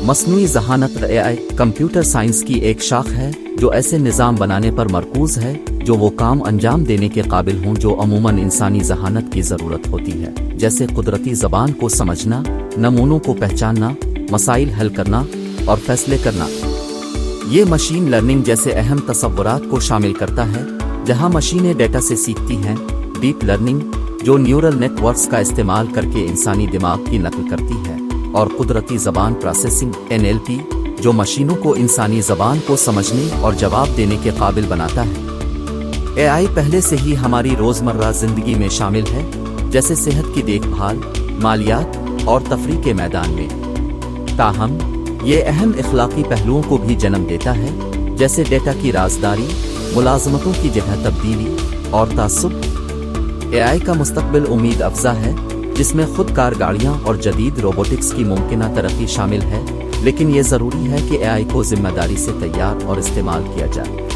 مصنوعی ذہانت AI computer science کی ایک شاخ ہے جو ایسے نظام بنانے پر مرکوز ہے جو وہ کام انجام دینے کے قابل ہوں جو عموماً انسانی ذہانت کی ضرورت ہوتی ہے، جیسے قدرتی زبان کو سمجھنا، نمونوں کو پہچاننا، مسائل حل کرنا اور فیصلے کرنا۔ یہ مشین لرننگ جیسے اہم تصورات کو شامل کرتا ہے، جہاں مشینیں ڈیٹا سے سیکھتی ہیں، ڈیپ لرننگ جو نیورل نیٹ ورکس کا استعمال کر کے انسانی دماغ کی نقل کرتی ہے، اور قدرتی زبان پروسیسنگ NLP جو مشینوں کو انسانی زبان کو سمجھنے اور جواب دینے کے قابل بناتا ہے۔ AI پہلے سے ہی ہماری روزمرہ زندگی میں شامل ہے، جیسے صحت کی دیکھ بھال، مالیات اور تفریح کے میدان میں۔ تاہم یہ اہم اخلاقی پہلوؤں کو بھی جنم دیتا ہے، جیسے ڈیٹا کی رازداری، ملازمتوں کی جگہ تبدیلی اور تعصب۔ AI کا مستقبل امید افزا ہے، جس میں خود کار گاڑیاں اور جدید روبوٹکس کی ممکنہ ترقی شامل ہے، لیکن یہ ضروری ہے کہ AI کو ذمہ داری سے تیار اور استعمال کیا جائے۔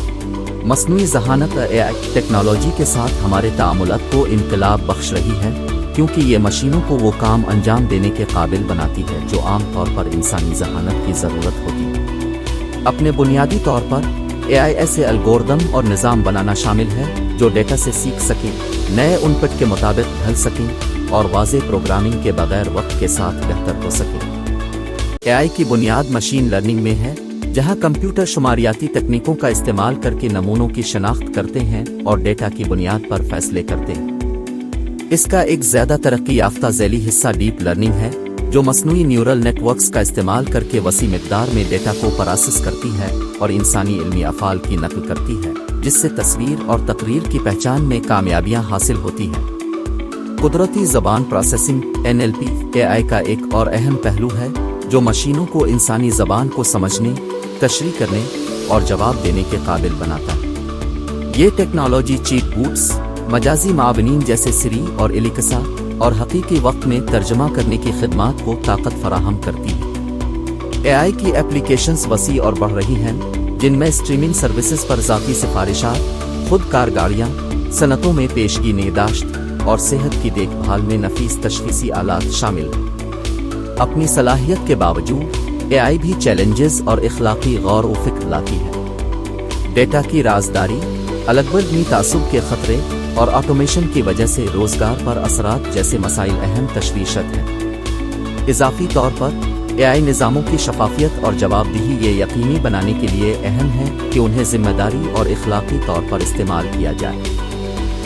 مصنوعی ذہانت AI ٹیکنالوجی کے ساتھ ہمارے تعاملات کو انقلاب بخش رہی ہے، کیونکہ یہ مشینوں کو وہ کام انجام دینے کے قابل بناتی ہے جو عام طور پر انسانی ذہانت کی ضرورت ہوتی ہے۔ اپنے بنیادی طور پر AI ایسے الگوردم اور نظام بنانا شامل ہے جو ڈیٹا سے سیکھ سکیں، نئے ان پٹ کے مطابق ڈھل سکیں اور واضح پروگرامنگ کے بغیر وقت کے ساتھ بہتر ہو سکیں۔ AI کی بنیاد مشین لرننگ میں ہے، جہاں کمپیوٹر شماریاتی تکنیکوں کا استعمال کر کے نمونوں کی شناخت کرتے ہیں اور ڈیٹا کی بنیاد پر فیصلے کرتے ہیں۔ اس کا ایک زیادہ ترقی یافتہ ذیلی حصہ ڈیپ لرننگ ہے، جو مصنوعی نیورل نیٹ ورکس کا استعمال کر کے وسیع مقدار میں ڈیٹا کو پروسیس کرتی ہے اور انسانی علمی افعال کی نقل کرتی ہے، جس سے تصویر اور تقریر کی پہچان میں کامیابیاں حاصل ہوتی ہیں۔ قدرتی زبان پروسیسنگ NLP AI کا ایک اور اہم پہلو ہے، جو مشینوں کو انسانی زبان کو سمجھنے، تشریح کرنے اور جواب دینے کے قابل بناتا ہے۔ یہ ٹیکنالوجی چیٹ بوٹس، مجازی معاونین جیسے سری اور الیکسا اور حقیقی وقت میں ترجمہ کرنے کی خدمات کو طاقت فراہم کرتی ہے۔ AI کی ایپلیکیشنز وسیع اور بڑھ رہی ہیں، جن میں اسٹریمنگ سروسز پر ذاتی سفارشات، خود کار گاڑیاں، صنعتوں میں پیشگی نگہداشت اور صحت کی دیکھ بھال میں نفیس تشخیصی آلات شامل ہیں۔ اپنی صلاحیت کے باوجود AI بھی چیلنجز اور اخلاقی غور و فکر لاتی ہے۔ ڈیٹا کی رازداری، الگ بردمی تعصب کے خطرے اور آٹومیشن کی وجہ سے روزگار پر اثرات جیسے مسائل اہم تشویشات ہیں۔ اضافی طور پر AI نظاموں کی شفافیت اور جواب دہی یہ یقینی بنانے کے لیے اہم ہے کہ انہیں ذمہ داری اور اخلاقی طور پر استعمال کیا جائے۔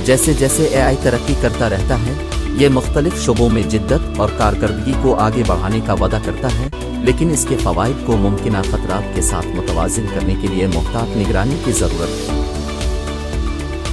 جیسے جیسے AI ترقی کرتا رہتا ہے، یہ مختلف شعبوں میں جدت اور کارکردگی کو آگے بڑھانے کا وعدہ کرتا ہے، لیکن اس کے فوائد کو ممکنہ خطرات کے ساتھ متوازن کرنے کے لیے محتاط نگرانی کی ضرورت ہے۔